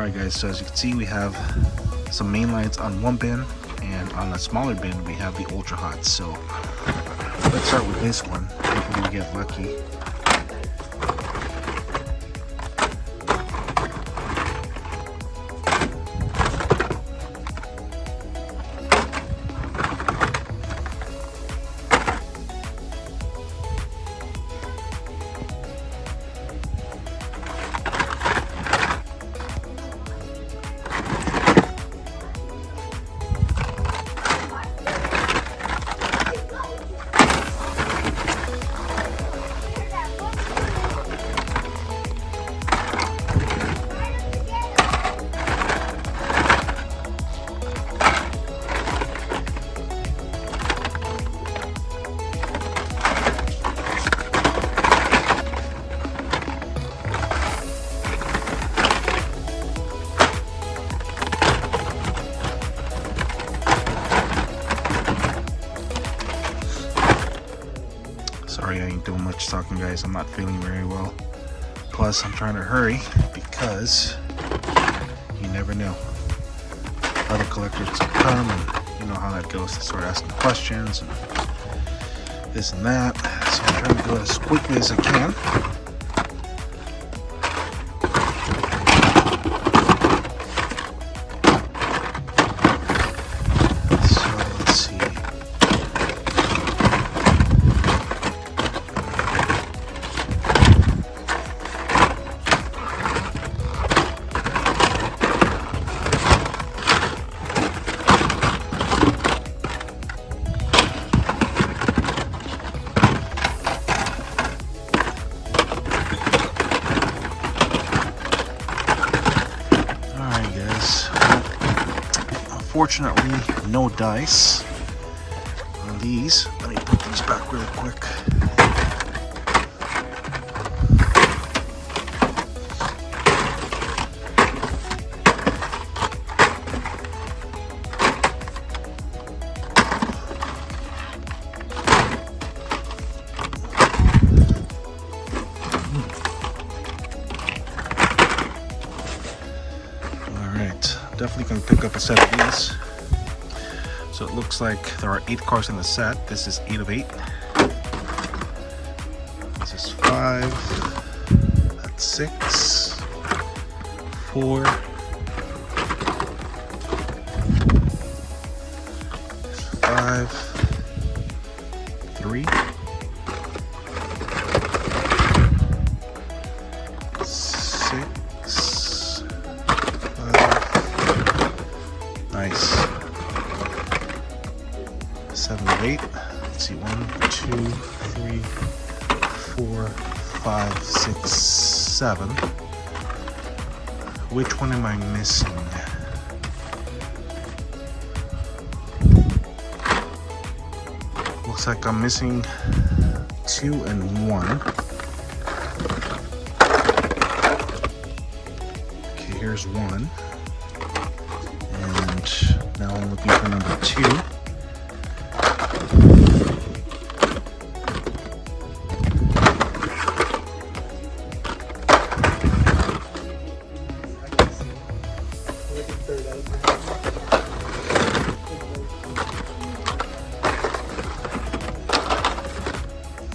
Alright guys, so as you can see we have some main lights on one bin, and on a smaller bin we have the ultra hot. So let's start with this one. Hopefully we get lucky. Sorry, I ain't doing much talking, guys. I'm not feeling very well. Plus, I'm trying to hurry because you never know. Other collectors come, and you know how that goes. They start asking questions and this and that. So I'm trying to do it as quickly as I can. Unfortunately, no dice on these. Let me put these back really quick. Alright, definitely going to pick up a set of these. So it looks like there are 8 cards in the set. This is 8 of 8. This is 5. That's 6. 4. 5. 3. 6. 5. Nice. 7 of 8. Let's see, 1, 2, 3, 4, 5, 6, 7. Which one am I missing? Looks like I'm missing 2 and 1. Okay, here's 1. And now I'm looking for number 2.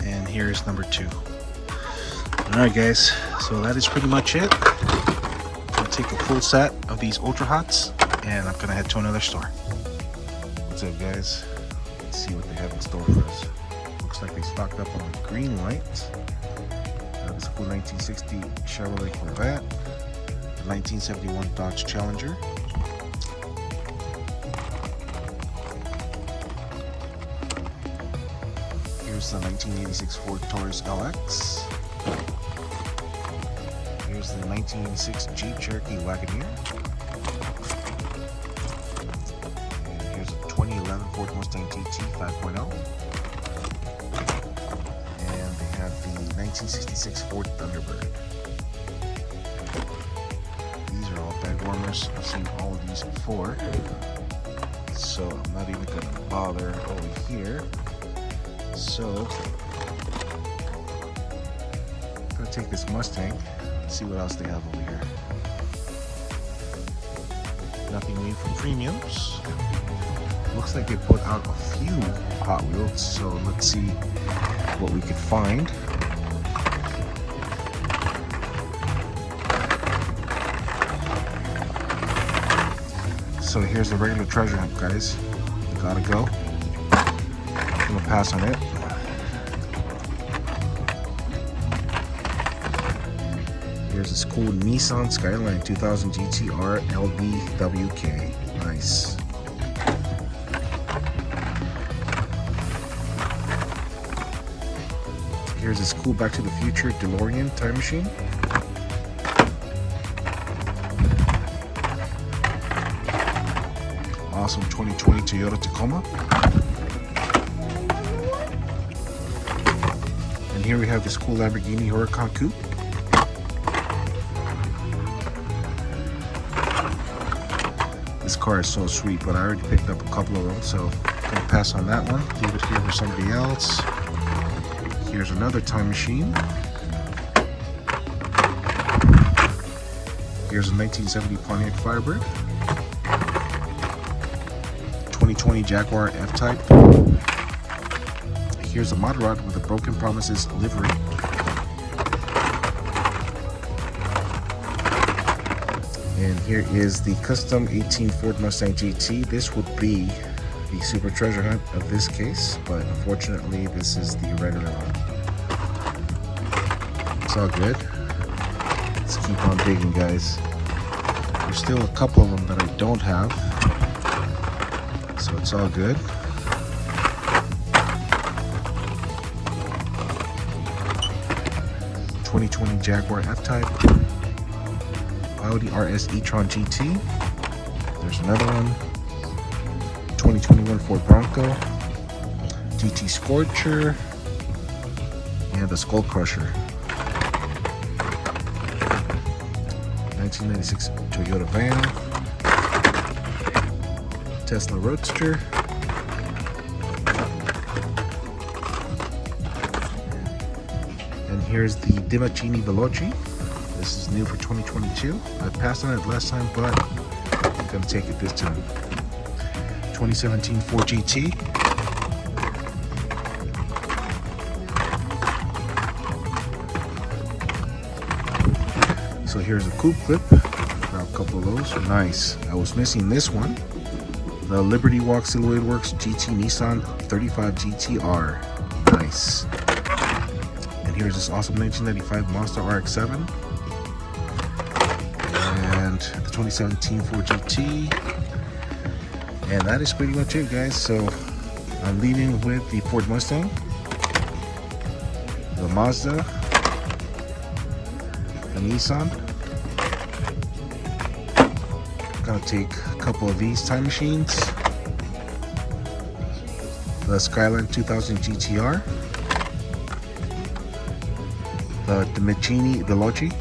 And here's number 2. Alright guys, so that is pretty much it. I'm gonna take a full set of these ultra hots and I'm gonna head to another store. What's up guys? Let's see what they have in store for us. Looks like they stocked up on the green light. This cool 1960 Chevrolet Corvette, the 1971 Dodge Challenger, here's the 1986 Ford Taurus LX, here's the 1986 Jeep Cherokee Wagoneer, and here's a 2011 Ford Mustang GT 5.0. 1966 Ford Thunderbird. These are all bed warmers. I've seen all of these before, so I'm not even going to bother over here. So I'm going to take this Mustang and see what else they have over here. Nothing new from Premiums. Looks like they put out a few Hot Wheels, so let's see what we could find. So here's the regular treasure hunt, guys. You gotta go. I'm gonna pass on it. Here's this cool Nissan Skyline 2000 GTR LBWK. Nice. Here's this cool Back to the Future DeLorean time machine. Awesome 2020 Toyota Tacoma. And here we have this cool Lamborghini Huracan Coupe. This car is so sweet, but I already picked up a couple of them, so I'm gonna pass on that one. Leave it here for somebody else. Here's another time machine. Here's a 1970 Pontiac Firebird. 2020 Jaguar F-Type. Here's a Moderat with a Broken Promises livery. And here is the custom 18 Ford Mustang GT. This would be the super treasure hunt of this case, but unfortunately this is the regular one. It's all good. Let's keep on digging, guys. There's still a couple of them that I don't have, so it's all good. '2020 Jaguar F-Type. Audi RS e-tron GT. There's another one. 2021 Ford Bronco. GT Scorcher. And the Skull Crusher. 1996 Toyota van. Tesla Roadster. And here's the Dimaccini Veloci. This is new for 2022. I passed on it last time, but I'm gonna take it this time. 2017 Ford GT. So here's a coupe clip. Grab a couple of those. Nice. I was missing this one. The Liberty Walk Silhouette Works GT Nissan 35 GTR. Nice. And here's this awesome 1995 Mazda RX-7. And the 2017 Ford GT. And that is pretty much it, guys. So I'm leaving with the Ford Mustang, the Mazda, the Nissan. I'm gonna take a couple of these time machines, the Skyline 2000 GTR, the Dimaccini Veloci,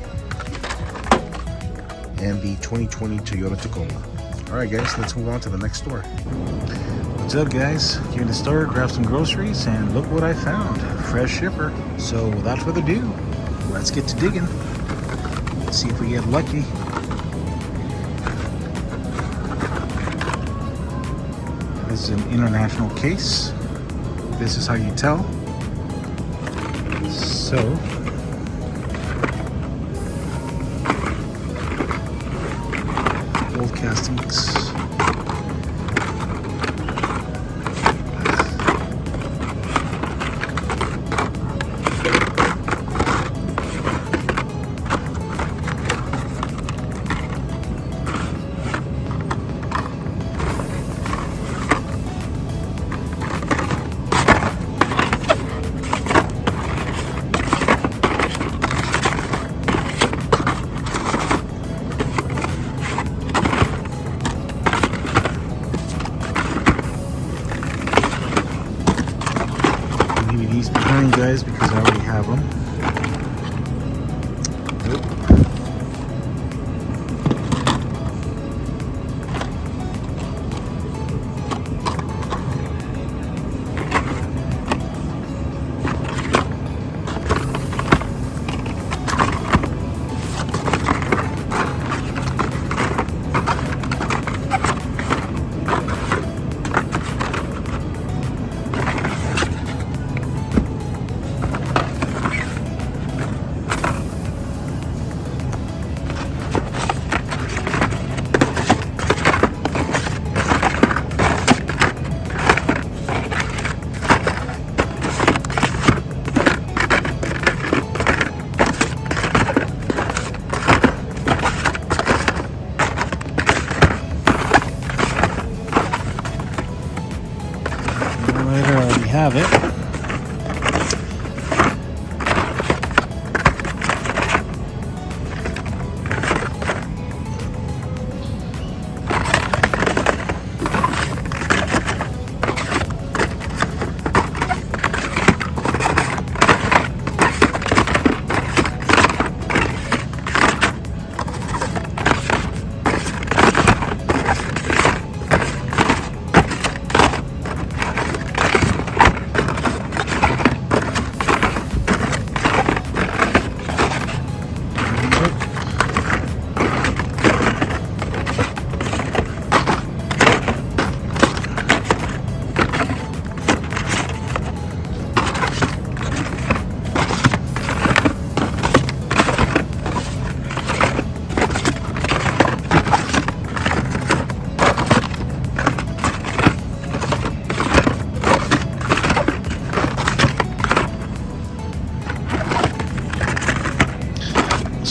and the 2020 Toyota Tacoma. Alright guys, let's move on to the next store. What's up guys? Here in the store, grab some groceries, and look what I found. Fresh shipper. So without further ado, let's get to digging. Let's see if we get lucky. This is an international case. This is how you tell. So old castings. These behind, guys, because I already have them. Nope.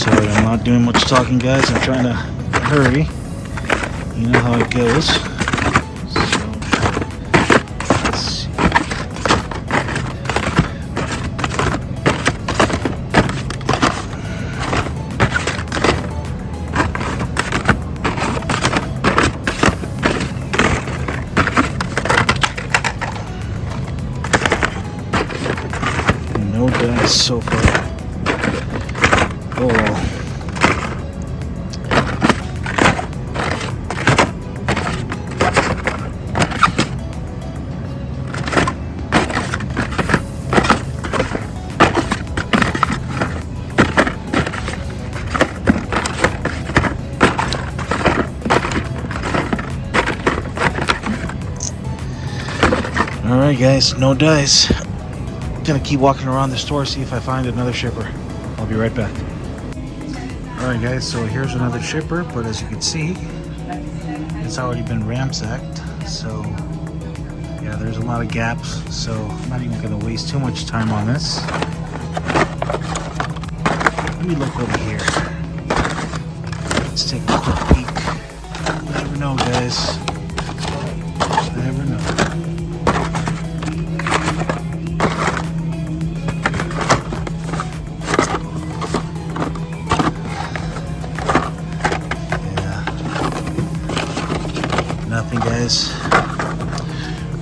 Sorry, I'm not doing much talking, guys. I'm trying to hurry. You know how it goes. So, let's see. No dice so far. Oh well. Alright guys, no dice. Gonna keep walking around the store, see if I find another shipper. I'll be right back. Alright guys, so here's another shipper, but as you can see, it's already been ransacked. So yeah, there's a lot of gaps, so I'm not even gonna waste too much time on this. Let me look over here. Let's take a quick peek. You never know, guys. You never know. Nothing, guys.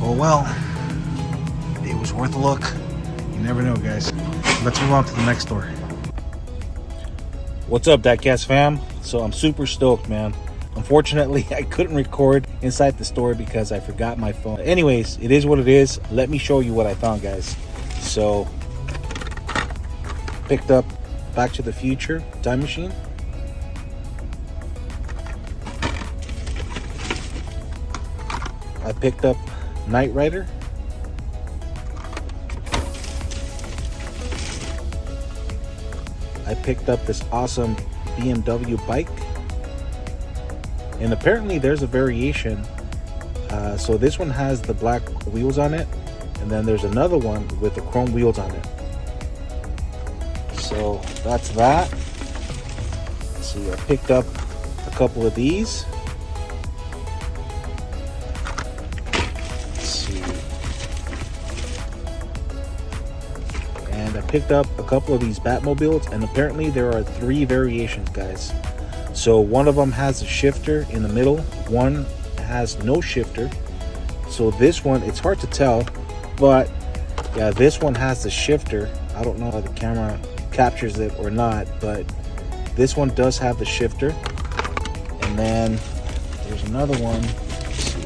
Oh well, it was worth a look. You never know, guys. Let's move on to the next store. What's up, Diecast fam? So I'm super stoked, man. Unfortunately, I couldn't record inside the store because I forgot my phone. Anyways, it is what it is. Let me show you what I found, guys. So, picked up Back to the Future time machine. I picked up Knight Rider. I picked up this awesome BMW bike. And apparently there's a variation. So this one has the black wheels on it. And then there's another one with the chrome wheels on it. So that's that. Let's see, I picked up a couple of these. And I picked up a couple of these Batmobiles, and apparently there are 3 variations, guys. So one of them has a shifter in the middle, one has no shifter. So this one, it's hard to tell, but yeah, this one has the shifter. I don't know how the camera captures it or not, but this one does have the shifter. And then there's another one. Let's see.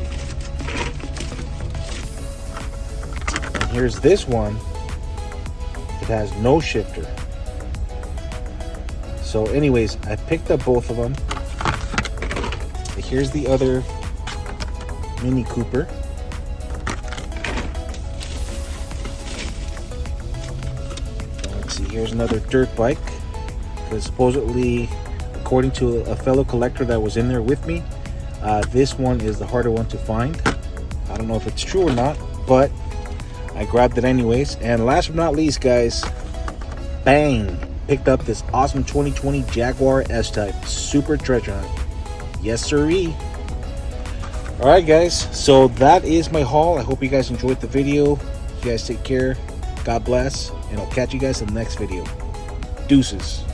And here's this one. It has no shifter. So anyways, I picked up both of them. Here's the other Mini Cooper. Let's see, here's another dirt bike. Because supposedly, according to a fellow collector that was in there with me, this one is the harder one to find. I don't know if it's true or not, but I grabbed it anyways. And last but not least, guys, bang, picked up this awesome 2020 Jaguar S-Type Super Treasure Hunt. Yes sirree. Alright guys, so that is my haul. I hope you guys enjoyed the video. You guys take care, God bless, and I'll catch you guys in the next video. Deuces.